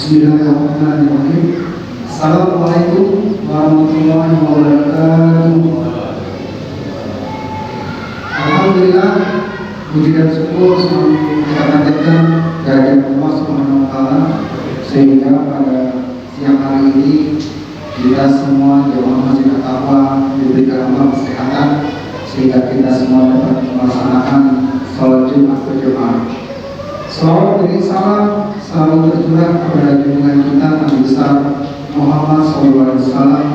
Bismillahirrahmanirrahim. Assalamualaikum warahmatullahi wabarakatuh. Alhamdulillah, puji dan syukur selalu kita panjatkan kehadirat Allah Subhanahu wa taala, sehingga pada siang hari ini kita semua jemaah Masjid At-Taqwa diberikan Allah kesehatan sehingga kita semua dapat melaksanakan sholat Jumat berjamaah. Salawat dan salam selalu tercurah kepada junjungan kita Nabi besar Muhammad SAW.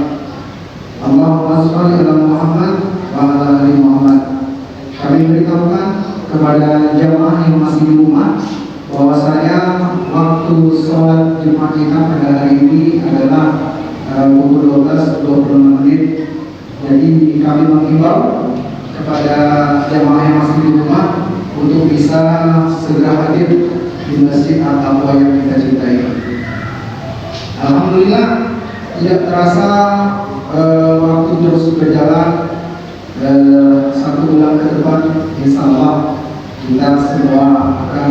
Allahumma sholli ala Muhammad wa ala ali Muhammad. Kami beritahukan kepada jamaah yang masih di rumah bahwasanya waktu sholat Jumat kita pada hari ini adalah pukul 12.25 menit. Jadi kami menghimbau kepada jamaah yang masih di rumah untuk bisa segera hadir di Masjid At-Taqwa yang kita cintai. Alhamdulillah, tidak terasa waktu terus berjalan. Satu bulan ke depan, insya Allah kita semua akan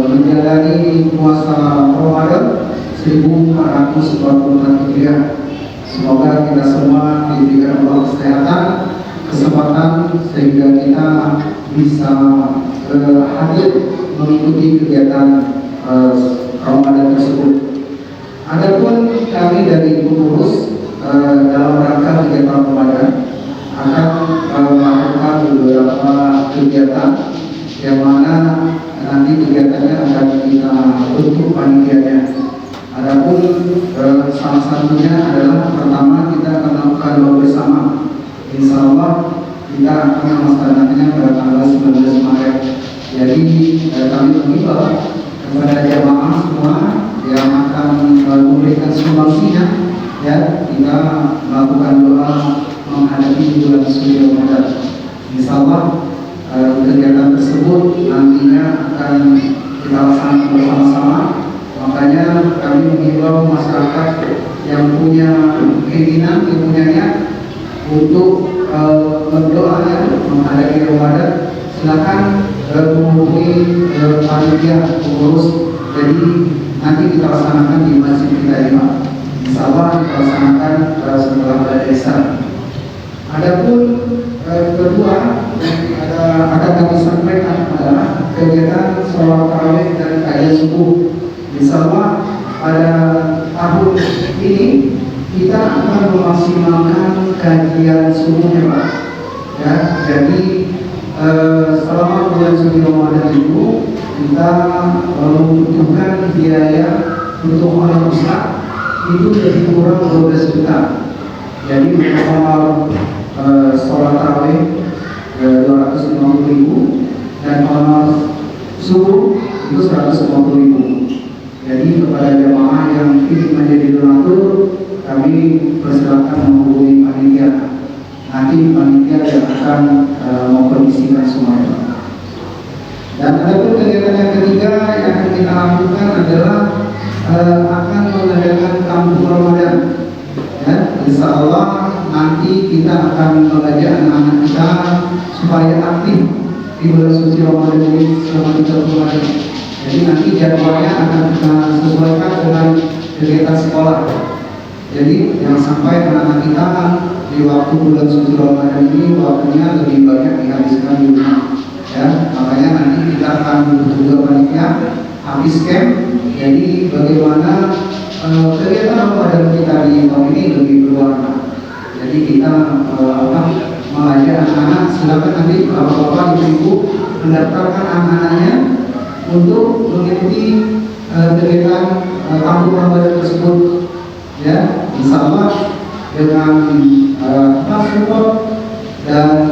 menjalani puasa Ramadan 1444 Hijriah. Semoga kita semua diberikan Allah kesehatan, kesempatan sehingga kita bisa hadir mengikuti kegiatan Ramadan tersebut. Adapun kami dari pengurus dalam rangka kegiatan Ramadan akan melakukan beberapa kegiatan yang mana nanti kegiatannya akan kita bentuk panitianya. Adapun salah satunya adalah pertama kita akan melakukan doa bersama. Insya Allah kita akan melaksanakannya pada tanggal 19 Maret. Jadi kami mengimbau kepada jamaah semua yang akan memberikan sumbangsinya, ya, kita melakukan doa menghadapi bulan suci Ramadan. Insya Allah kegiatan tersebut nantinya akan kita laksanakan bersama-sama. Makanya kami mengimbau masyarakat yang punya keinginan, yang punya niat untuk berdoa menghadapi Ramadan, silakan menghubungi panitia pengurus. Jadi nanti kita laksanakan di masjid kita ini, Pak. Insya Allah kita laksanakan setelah pada Isya. Adapun kedua akan kami sampaikan adalah kegiatan sholat tarawih dan kajian subuh. Insya Allah pada tahun ini kita akan memaksimalkan kajian subuhnya, Pak. Ya, jadi selama bulan suci Ramadan itu kita membutuhkan biaya untuk honor ustaz itu lebih kurang 12 juta. Jadi untuk honor sholat tarawih 250.000 dan honor subuh itu 150.000. Jadi kepada jamaah yang ingin menjadi donatur, kami persilakan menghubungi panitia. Nanti panitia yang akan mengkondisikan semuanya. Dan adapun kegiatan yang ketiga yang akan kita lakukan adalah akan mengadakan kampung Ramadan. Ya, insya Allah nanti kita akan mengajak anak-anak kita supaya aktif di bulan suci Ramadan ini selama 30 hari. Jadi nanti jadwalnya akan kita sesuaikan dengan kegiatan sekolah. Jadi jangan sampai anak-anak kita di waktu bulan suci Ramadan ini waktunya lebih banyak dihabiskan di rumah. Ya, makanya nanti kita akan membentuk juga panitia habis camp. Jadi bagaimana kegiatan Ramadan kita di tahun ini lebih berwarna. Jadi kita mengajak anak-anak, silakan nanti bapak-bapak, ibu-ibu mendaftarkan anak-anaknya untuk mengikuti kegiatan kampung Ramadan tersebut. Ya, insya Allah dengan support dan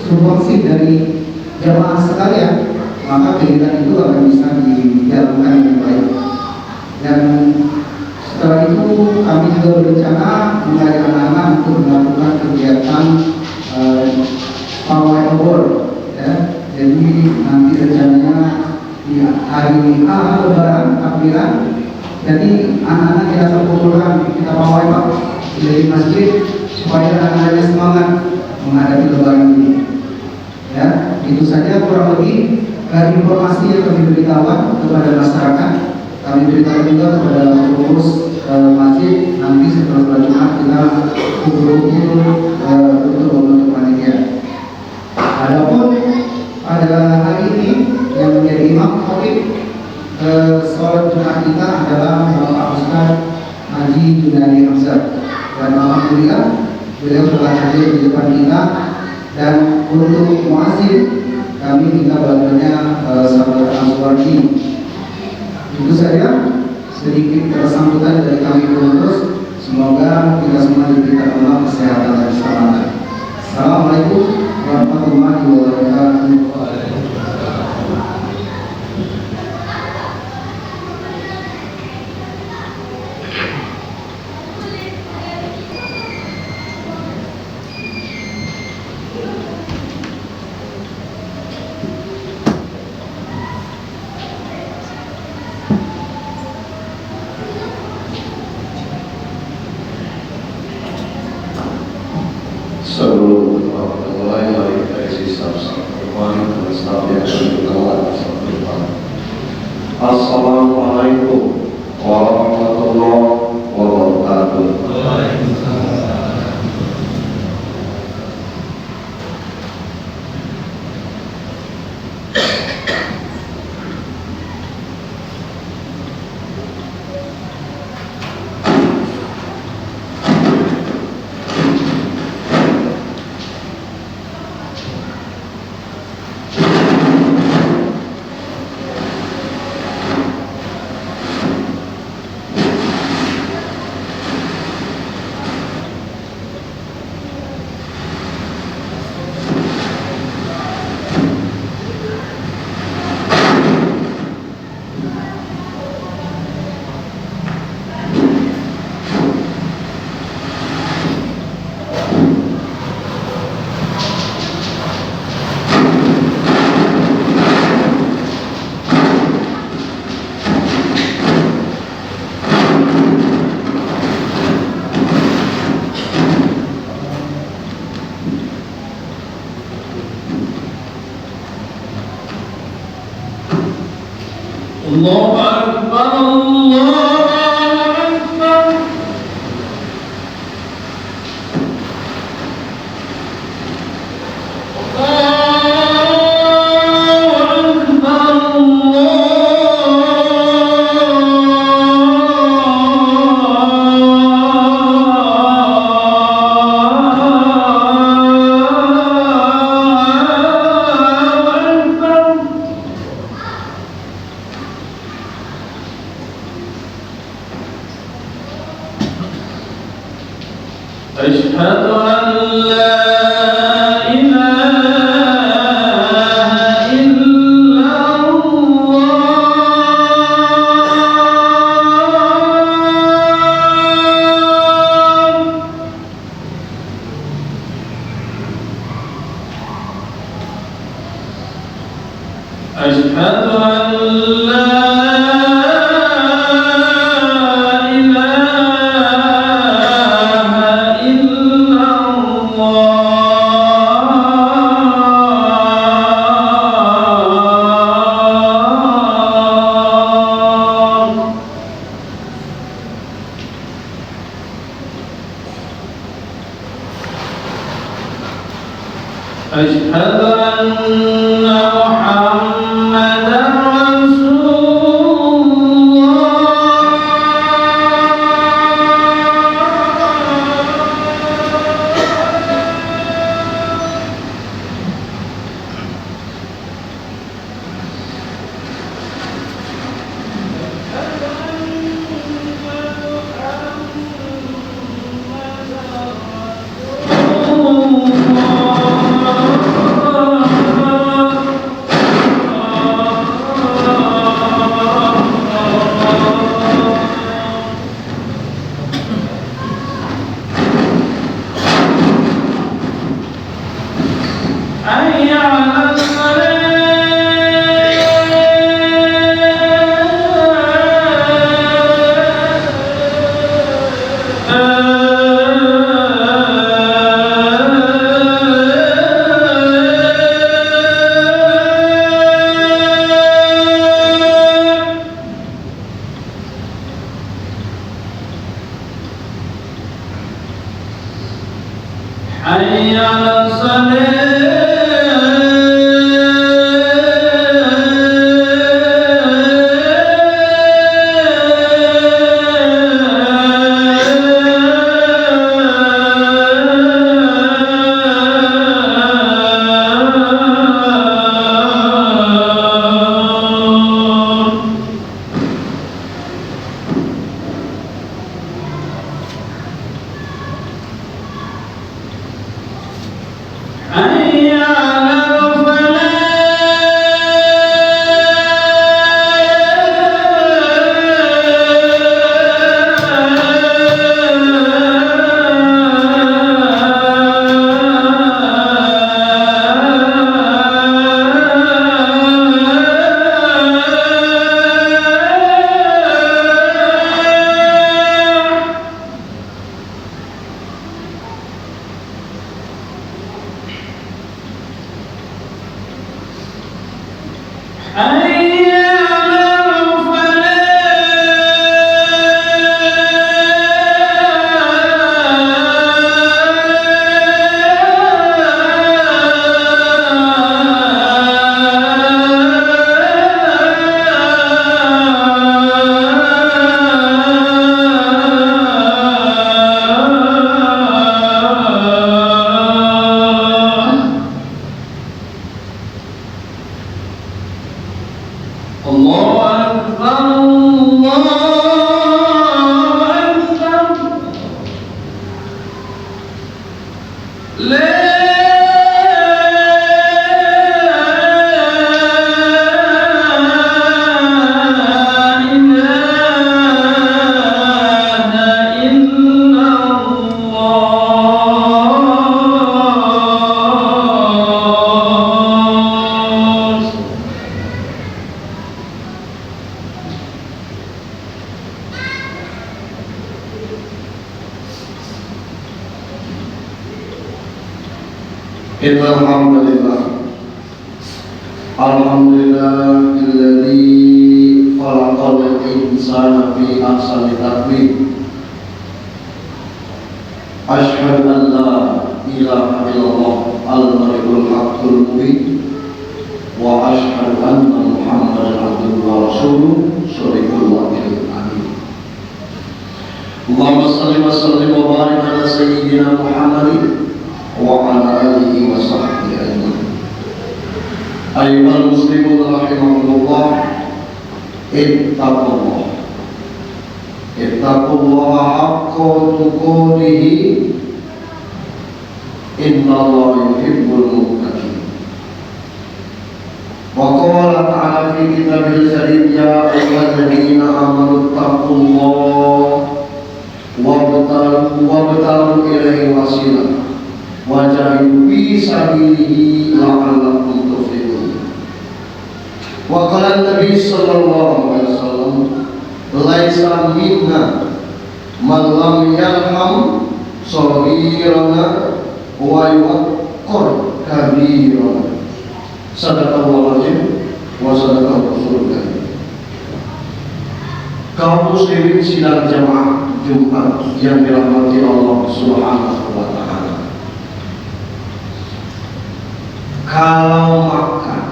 sumbangsi dari jamaah sekalian, maka kegiatan itu akan bisa dijalankan dengan baik. Dan setelah itu kami juga berencana mengajak anak-anak untuk melakukan kegiatan pawai obor. Ya, jadi nanti rencananya di hari Lebaran, takbiran. Jadi anak-anak kita terkumpulkan, kita pawai, Pak, dari masjid supaya anak-anaknya semangat menghadapi Lebaran ini. Ya, itu saja kurang lebih informasi yang kami beritahukan kepada masyarakat. kami beritahu juga kepada pengurus masjid, nanti setelah sholat Jumat kita kumpul-kumpul untuk membentuk panitia. Adapun pada hari ini yang menjadi imam khotib sholat Jumat kita adalah Bapak Ustaz Haji Junadi Hamzah, dan alhamdulillah beliau telah hadir di depan kita. Dan untuk muazzin kami minta bantuannya sahabat Answardi. Itu saja sedikit sambutan dari kami pengurus. Semoga kita semua diberikan Allah kesehatan dan keselamatan. Assalamualaikum warahmatullahi wabarakatuh. Seluruh warahmatullahi wabarakatuh. Assalamualaikum warahmatullahi wabarakatuh. Allahu Akbar, Allahu Akbar. أشهد أن لا إله إلا الله. أشهد أن لا أشهد أن محمدا رسول حي على الله أكبر الله أكبر لا إله إلا الله إن الحمد لله الذي خلق الإنسان في أحسن تقويم أشهد أن لا إله إلا الله الملك الحق المبين وأشهد أن محمدا عبده ورسوله صديق الوعد الأمين اللهم صل وسلم وبارك على سيدنا محمد وعلى آله وصحبه أجمعين أيها المسلمون رحمكم الله اتقوا الله حق تقاته إن الله يحب المتقين وقال تعالى في كتابه الكريم يا أيها الذين آمنوا اتقوا الله وابتغوا إليه وسيلة وجاهدوا في سبيله لعلكم تفلحون وقال النبي صلى الله عليه وسلم ليس منا من لم يرحم صغيرنا ويوقر كبيرنا sadaqallahu azim wa sadaqal rasulul karim. Kaum muslimin sidang jamaah Jumat yang dirahmati Allah Subhanahu wa taala. Kalau makan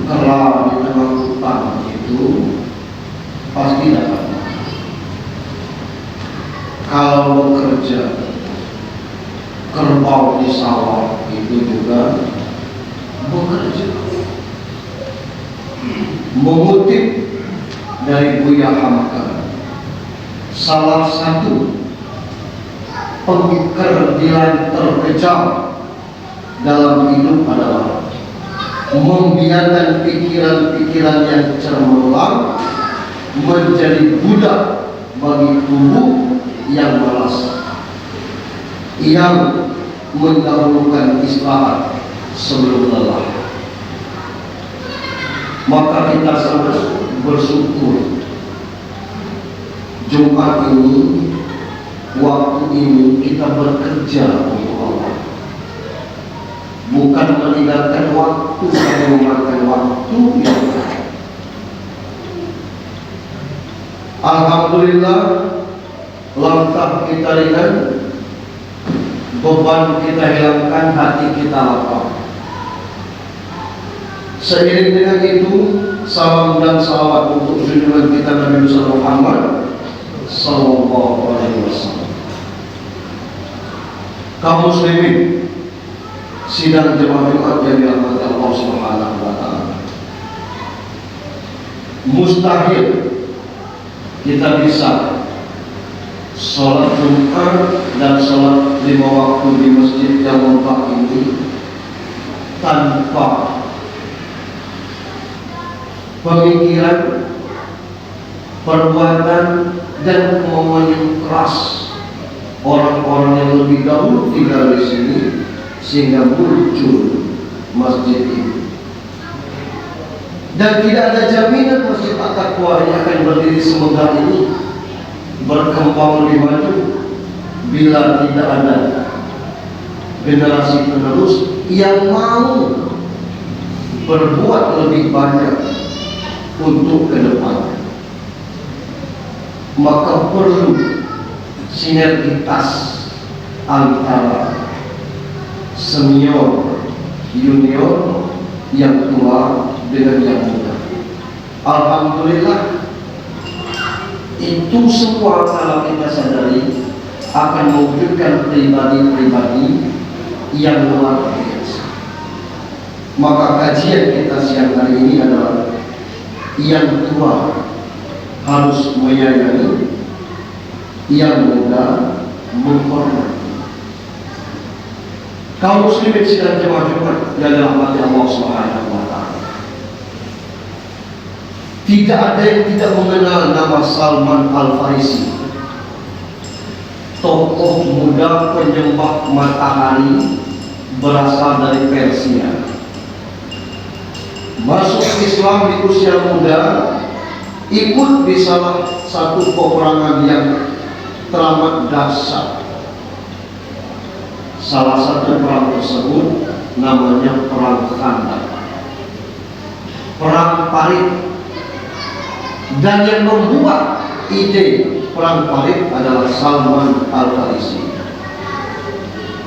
kerah di tengah hutan itu pasti dapat makan. Kalau bekerja kerbau di sawah itu juga bekerja. Mengutip dari Buya Hamka, salah satu pekerjaan terkejam dalam hidup adalah membiarkan pikiran-pikiran yang cemerlang menjadi budak bagi tubuh yang malas, yang mendahulukan istirahat sebelum lelah. Maka kita sangat bersyukur Jumat ini, waktu ini kita bekerja untuk Allah, bukan meninggalkan waktu dan memakan waktu yang lain. Alhamdulillah, langkah kita ringan, beban kita hilangkan, hati kita lapang. Seiring dengan itu, salam dan salawat untuk junjungan kita Nabi Muhammad sallallahu alaihi wasallam. Kaum muslimin sidang jemaah Jumat yang dirahmati Allah Subhanahu wa taala, mustahil kita bisa sholat Jumat dan sholat 5 waktu di masjid yang lengkap ini tanpa pemikiran, perbuatan dan kemauan yang keras orang-orang yang lebih dahulu tinggal di sini sehingga muncul masjid ini. Dan tidak ada jaminan masjid At-Taqwa yang akan berdiri semoga ini berkembang lebih maju bila tidak ada generasi penerus yang mau berbuat lebih banyak untuk ke depan, maka perlu sinergitas antara senior, junior, yang tua dengan yang muda. Alhamdulillah, itu semua kalau kita sadari akan mewujudkan pribadi-pribadi yang luar biasa. Maka kajian kita siang hari ini adalah yang tua harus menyayangi, yang muda menghormati. Kaum muslimin sidang jemaah Jumat yang dirahmati Allah Subhanahu wa taala. Tidak ada yang tidak mengenal nama Salman Al-Farisi, tokoh muda penyembah matahari berasal dari Persia. Masuk Islam di usia muda, ikut di salah satu peperangan yang teramat dahsyat. Salah satu perang tersebut namanya Perang Khandaq, Perang Parit. Dan yang membuat ide Perang Parit adalah Salman Al-Farisi.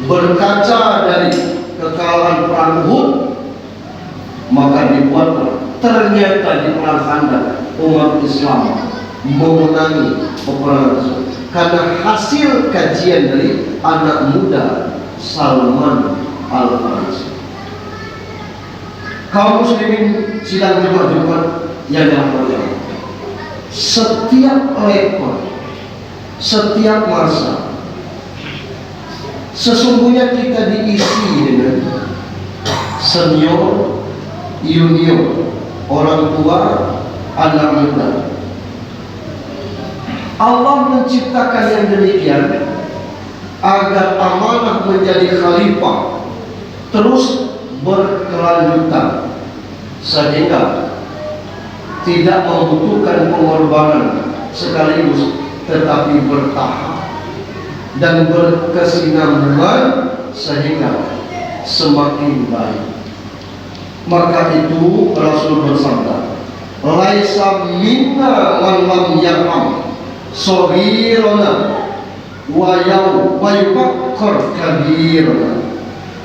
Berkaca dari kekalahan Perang Uhud, maka dibuatlah. Ternyata di Perang Khandaq umat Islam memenangi peperangan tersebut karena hasil kajian dari anak muda Salman Al-Farisi. Kaum muslimin sidang jemaah Jumat yang dirahmati Allah, setiap level, setiap masa, sesungguhnya kita diisi dengan senior, junior, orang tua, anak muda. Allah menciptakan yang demikian agar amanah menjadi khalifah terus berkelanjutan, sehingga tidak membutuhkan pengorbanan sekaligus, tetapi bertahap dan berkesinambungan sehingga semakin baik. Maka itu Rasul bersabda, laisa minna man lam yarham saghirana wa yufakkar kabirana.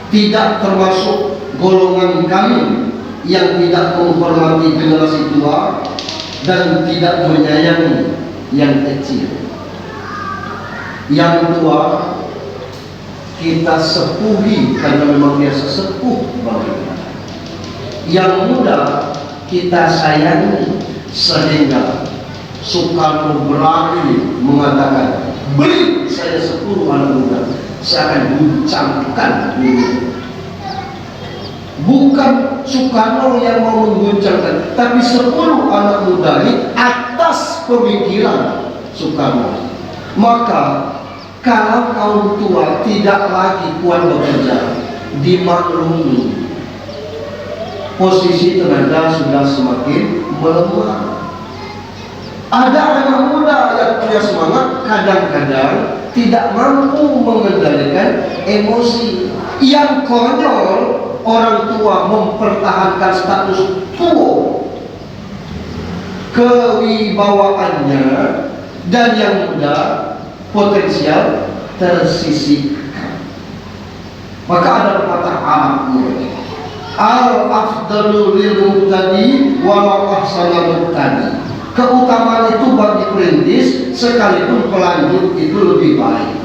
Tidak termasuk golongan kami yang tidak menghormati generasi tua dan tidak menyayangi yang kecil. Yang tua kita sepuhi karena memang dia sesepuh bagi kita. Yang muda kita sayangi sehingga Soekarno berani mengatakan, beri saya 10 anak muda, saya akan guncangkan dunia. Bukan Soekarno yang mau mengguncangkan, tapi 10 anak muda ini atas pemikiran Soekarno. Maka kalau kaum tua tidak lagi kuat bekerja, dimaklumi, posisi tenaga sudah semakin melemah. Ada anak muda yang punya semangat, kadang-kadang tidak mampu mengendalikan emosi. Yang konyol, orang tua mempertahankan status quo kewibawaannya, dan yang muda potensial tersisihkan. Maka ada pepatah Arabnya, al-afdalu lil mubtadi walau ahsana mubtadi. Keutamaan itu bagi perintis sekalipun pelanjut itu lebih baik.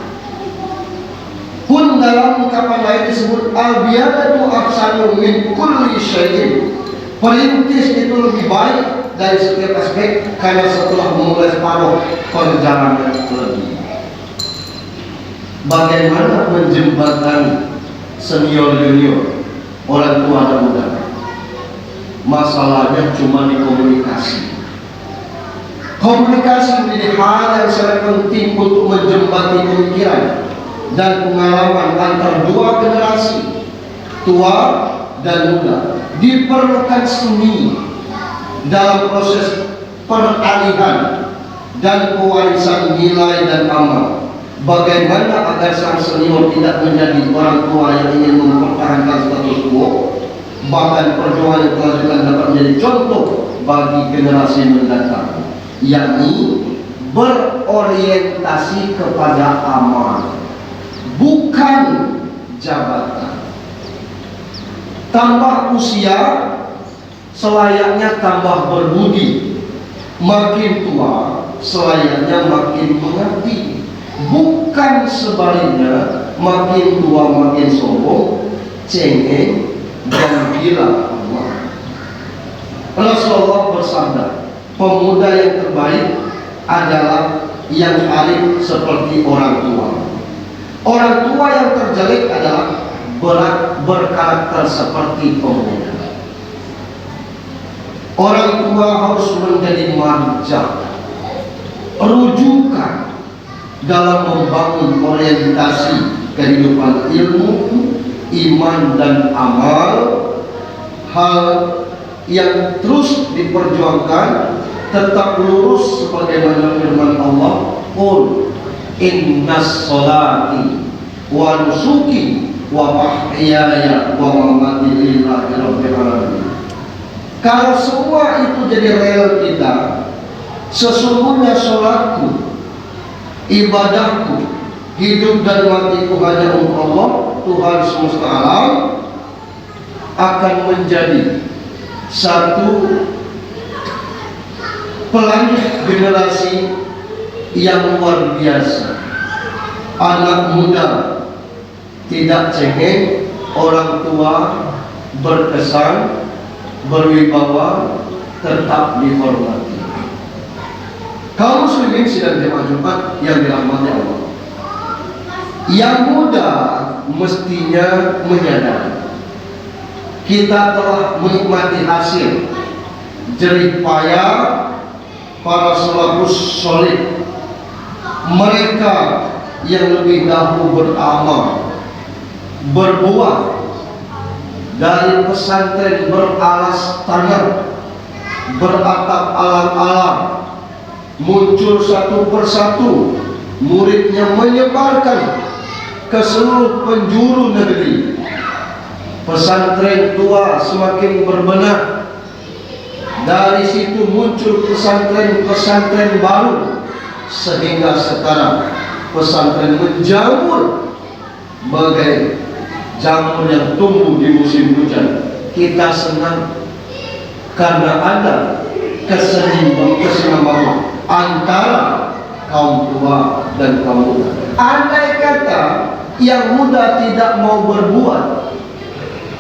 Pun dalam ungkapan lain disebut al-biyadatu ahsanu min kulli syai'in. Perintis itu lebih baik dari setiap aspek karena setelah memulai separuh perjalanan lebih. Bagaimana menjembatani senior junior, orang tua dan muda? Masalahnya cuma di komunikasi. Komunikasi menjadi hal yang sangat penting untuk menjembati pemikiran dan pengalaman antar dua generasi, tua dan muda. Diperlukan seni dalam proses peralihan dan pewarisan nilai dan amal. Bagaimana agar sang senior tidak menjadi orang tua yang ingin mempertahankan status quo, Bahkan perjuangan yang telah dilakukan dapat menjadi contoh bagi generasi mendatang, yakni berorientasi kepada amal, bukan jabatan. Tambah usia, selayaknya tambah berbudi. Makin tua, selayaknya makin mengerti. Bukan sebaliknya, makin tua makin sombong, cengeng, dan gila. Rasulullah bersabda, pemuda yang terbaik adalah yang arif seperti orang tua. Orang tua yang terjelek adalah berkarakter seperti pemuda. Orang tua harus menjadi marja, rujukan dalam membangun orientasi kehidupan ilmu, iman dan amal. Hal yang terus diperjuangkan tetap lurus sebagaimana firman Allah, qul innas sholati wa nusuki wa mahyaya wa mamati lillahi rabbil alamin. Kalau semua itu jadi real kita, sesungguhnya sholatku, ibadahku, hidup dan matiku hanya untuk Allah, Tuhan semesta alam, akan menjadi satu pelanjut generasi yang luar biasa. Anak muda tidak cengeng, orang tua berkesan, berwibawa, tetap dihormati. Kaum muslimin sidang jemaah Jumat yang dirahmati Allah, yang muda mestinya menyadari kita telah menikmati hasil jerih payah para salafus soleh, mereka yang lebih dahulu beramal, berbuah dari pesantren beralas tanah, beratap alam-alam, muncul satu persatu, muridnya menyebarkan ke seluruh penjuru negeri. Pesantren tua semakin berbenah, dari situ muncul pesantren-pesantren baru, sehingga sekarang pesantren menjamur bagai jamur yang tumbuh di musim hujan. Kita senang karena ada keseimbangan antara kaum tua dan kaum muda. Andai kata yang muda tidak mau berbuat,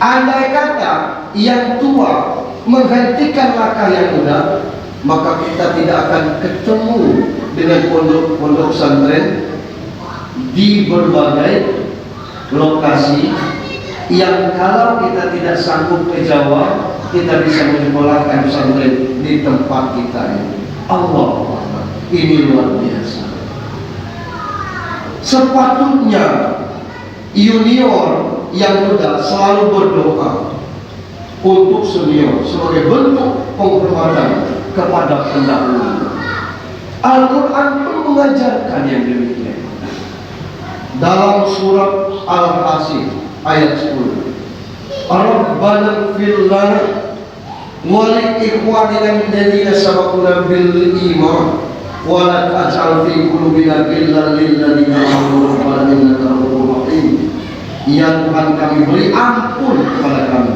andai kata yang tua menghentikan langkah yang muda, maka kita tidak akan ketemu dengan pondok-pondok pesantren di berbagai lokasi yang kalau kita tidak sanggup ke Jawa, kita bisa menyekolahkan pesantren di tempat kita ini. Allah, ini luar biasa. Sepatutnya junior yang muda selalu berdoa untuk senior sebagai bentuk penghormatan kepada pendahulu. Al-Quran pun mengajarkan yang demikian. Dalam surat Al-Hasr ayat 10, Rabbana ighfir lana wa li ikhwanina alladziina sabaquna bil iman wa la taj'al fi qulubina ghillan lil ladziina amanu rabbana innaka ra'ufur rahim. Ya Tuhan, kami beri ampun kepada kami,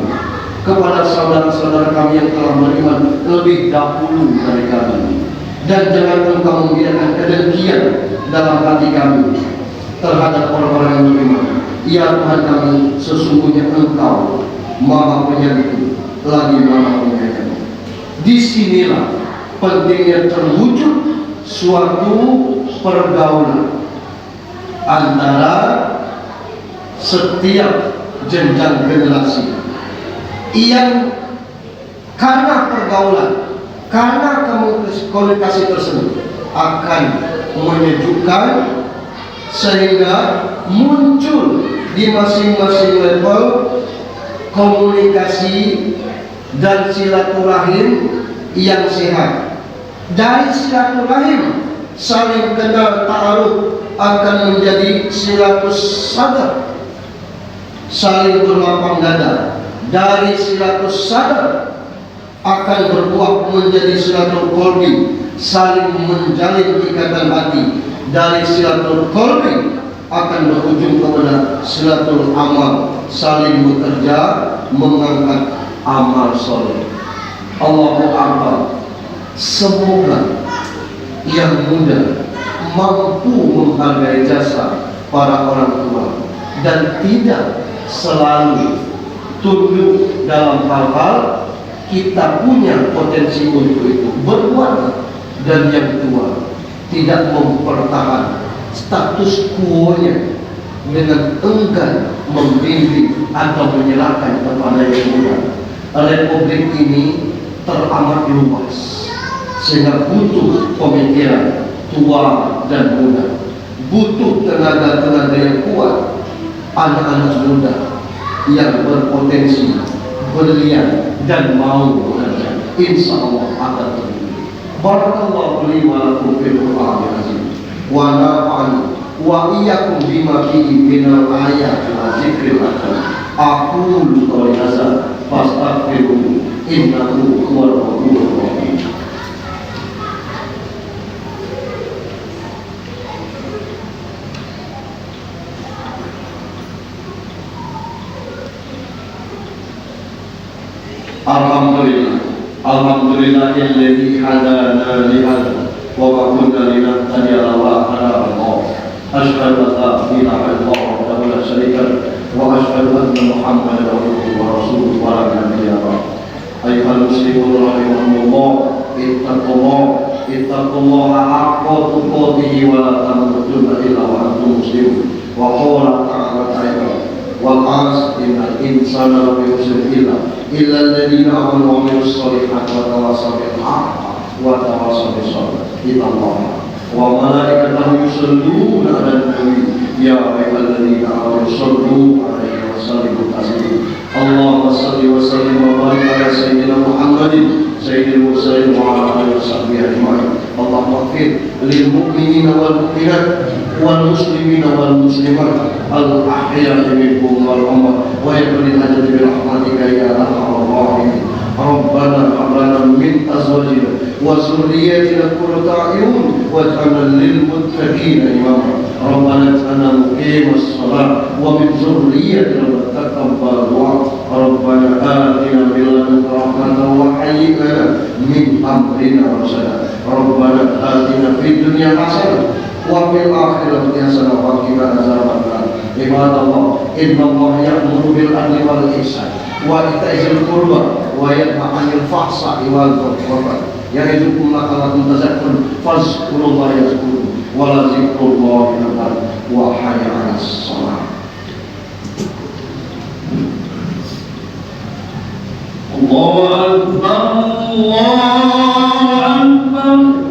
kepada saudara-saudara kami yang telah beriman lebih dahulu dari kami, dan jangan Engkau membiarkan kedengkian dalam hati kami terhadap orang-orang yang beriman. Ya Tuhan kami, sesungguhnya Engkau Maha Penyayang lagi Maha Penyayang. Disinilah pentingnya terwujud suatu pergaulan antara setiap jenjang generasi yang karena pergaulan, karena komunikasi tersebut akan menyejukkan, sehingga muncul di masing-masing level komunikasi dan silaturahim yang sehat. Dari silaturahim saling kenal ta'aruf akan menjadi silatus sadar, saling berlapang dada. dari silatul sadar akan berbuah menjadi silatul qalbi, saling menjalin ikatan hati. Dari silatul qalbi akan berujung kepada silatul amal, saling bekerja mengangkat amal soleh. Allahu Akbar. Semoga yang muda mampu menghargai jasa para orang tua dan tidak selalu tunduk dalam hal-hal kita punya potensi untuk itu, berbuat. Dan yang tua tidak mempertahankan status quo-nya dengan enggan membimbing atau menyerahkan kepada yang muda. Republik ini teramat luas sehingga butuh pemikiran tua dan muda, butuh tenaga-tenaga yang kuat, anak-anak muda yang berpotensi, berlian dan mau bekerja. Insya Allah akan terjadi. Barakallahu li wa lakum fil Qur'anil azim wa nafa'ani wa iyyakum bima fihi minal ayati wa dzikril hakim. Aqulu qawli hadza fastaghfiruhu innahu huwal ghafurur rahim. Alhamdulillahilladzi hadana li hadza wa ma kunna linahtadiya lawla an hadana Allah. Asyhadu an la ilaha illallah wahdahu la syarika lahu wa asyhadu anna Muhammadan abduhu wa rasuluhu wa la nabiyya ba'dahu. Ayyuhal muslimun rahimakumullah, ittaqullaha haqqa tuqatih wa la tamutunna illa wa antum muslimun. Wa qala ta'ala wal-'asr innal insana lafi khusr illa alladziina aamanu wa 'amilus shalihaati wa tawassaw bil haqqi wa tawassaw bis sabr. Innallaha wa malaikatahu yusholluna 'alan nabi ya ayyuhalladziina aamanu shollu 'alaihi wa sallimu taslima. Allahumma shalli wa sallim wa barik 'ala sayyidina Muhammadin sayyidil mursalin wa 'ala alihi wa sahbihi ajma'in. Allahumma ighfir lil mu'minina wal mu'minat wal muslimina wal muslimat al ahya'i minhum wal amwat wa yaghfir lana bi rahmatika ya arhamar rahimin. Rabbana hab lana min azwajina wa dhurriyyatina qurrata a'yun waj'alna lil muttaqina imama. Rabbana ij'alna muqimas shalah wa min dhurriyyatina taqabbal du'a. Rabbana atina min ladunka rahmatan wa hayyi' lana min amrina rashada. Rabbana atina fid dunya hasanah wa fil akhirati hasanah wa qina adzabannar. Ibadallah, innallaha ya'muru bil 'adli wal ihsan wa ita'i dzil qurba wa yanha 'anil fahsya'i wal munkar. Ya'idukum la'allakum tadhakkarun. Fazkurullaha yazkurkum wa la dzikrullahi akbar wa hayya 'alas shalah. Allahu Akbar, Allahu Akbar.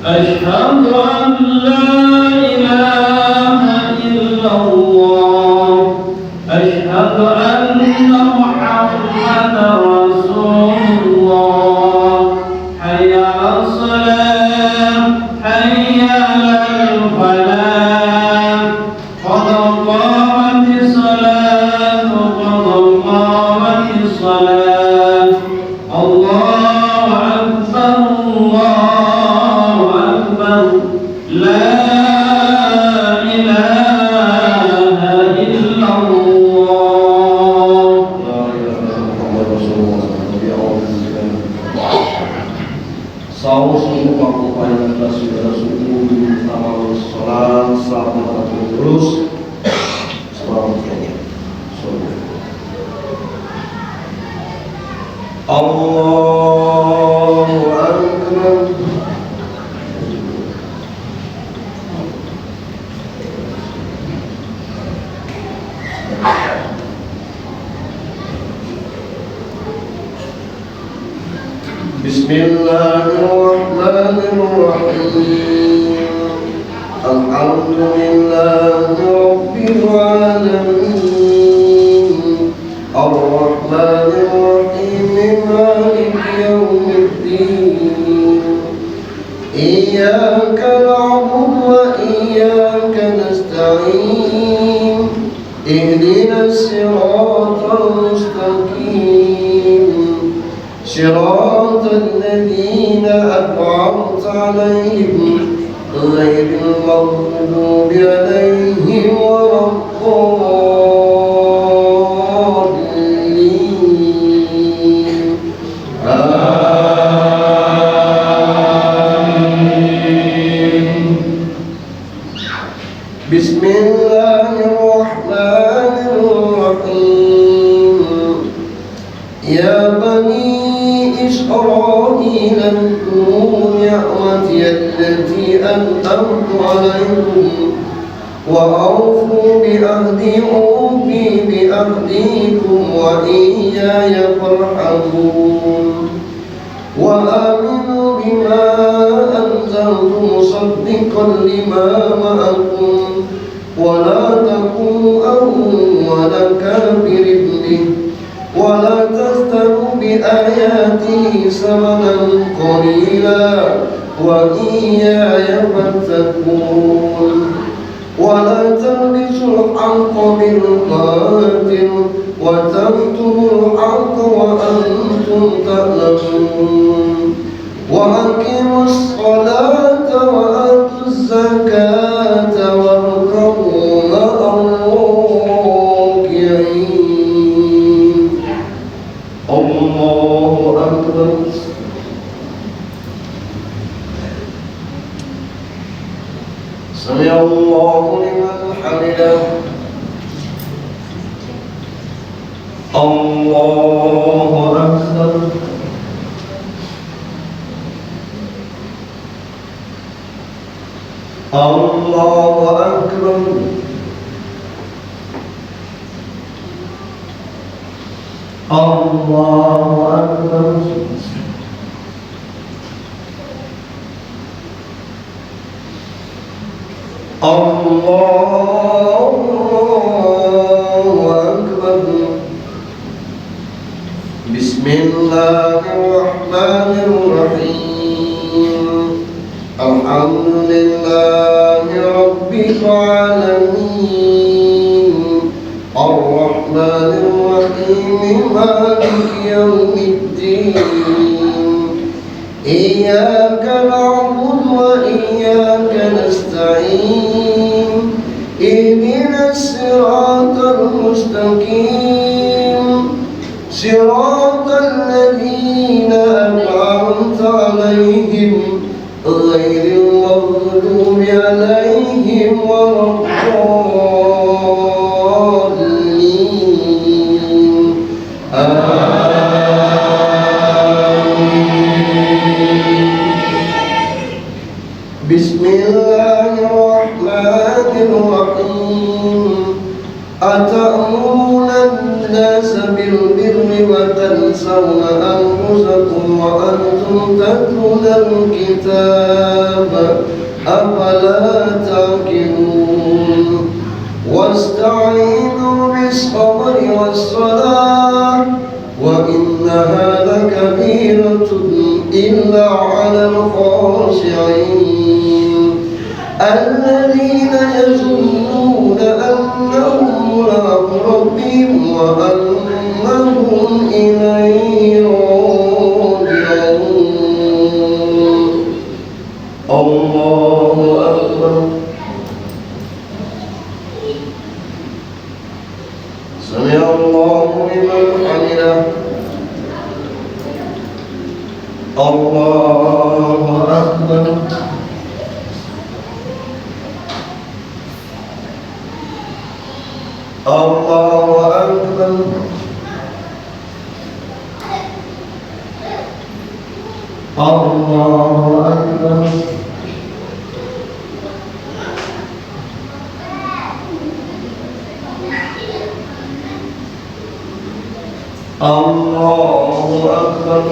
Asyhadu an la ilaha illallah, asyhadu anna Muhammadar Rasulullah. Hayya 'alas salam, hayya 'alal falah. Qad qamatis salatu, qad qamatis salah. Allahu Akbar, Allahu Akbar. La ilaha illallah. Saus untuk melakukan saudara suku sama sholat selama terus Allahu Akbar. Bismillahirrahmanirrahim. Alhamdulillahi rabbil alamin. Ar-Rahmanir Rahim, Maliki yawmiddin. Iyyaka na'budu wa iyyaka nasta'in. Ihdinas siratal mustaqim. صراط الذين أنعمت عليهم غير المغضوب عليهم ولا الضالين آمين. بسم الله الرحمن الرحيم. يا بني إسرائيل اذكروا نعمتي التي أنعمت عليكم وأوفوا بعهدي أوف بعهدكم وإياي فارحبون. وآمنوا بما أنزلت مصدقا لما معكم ولا تكونوا أول كافر به ولا تشتروا بآياتي ثمنا قليلا وإياي فاتقون. ولا تلبسوا الحق بالباطل وتكتموا الحق وأنتم تعلمون. وأقيموا الصلاة وآتوا الزكاة واركعوا مع الراكعين. الله أكبر. سمع الله لمن حمده. الله أكبر. الله أكبر. الله أكبر. الله أكبر. بسم الله الرحمن الرحيم. الحمد لله رب العالمين الرحمن الرحيم مالك يوم الدين. إياك نعبد وإياك نستعين. اهدنا الصراط المستقيم صراط الذين أنعمت عليهم غير المغضوب عليهم ولا الضالين. بسم الله الرحمن الرحيم. أتأمرون الناس بالبر وتنسون أنفسكم وأنتم تتلون الكتاب أفلا تعقلون. واستعينوا بالصبر والصلاة وإنها لكبيرة إلا على الخاشعين الذين يظنون أنهم ملاقو ربهم وأنهم إليه راجعون. الله أكبر. سمع الله لمن حمده. الله أكبر. الله أكبر. الله أكبر. الله أكبر.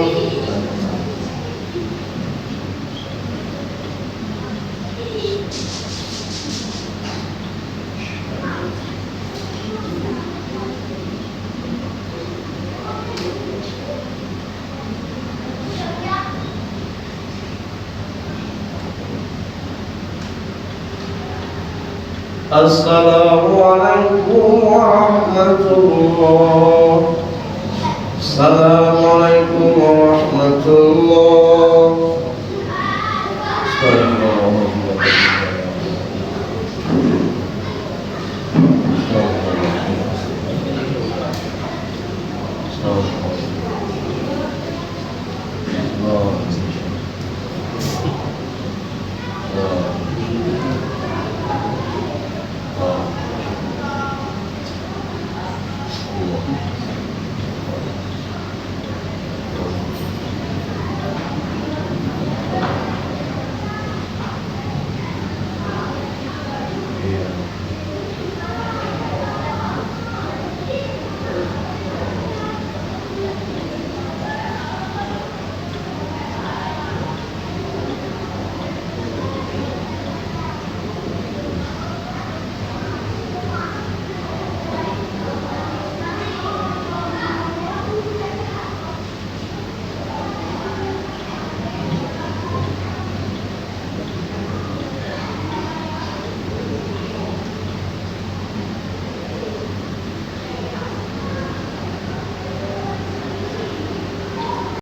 السلام عليكم ورحمة الله. Assalamualaikum warahmatullahi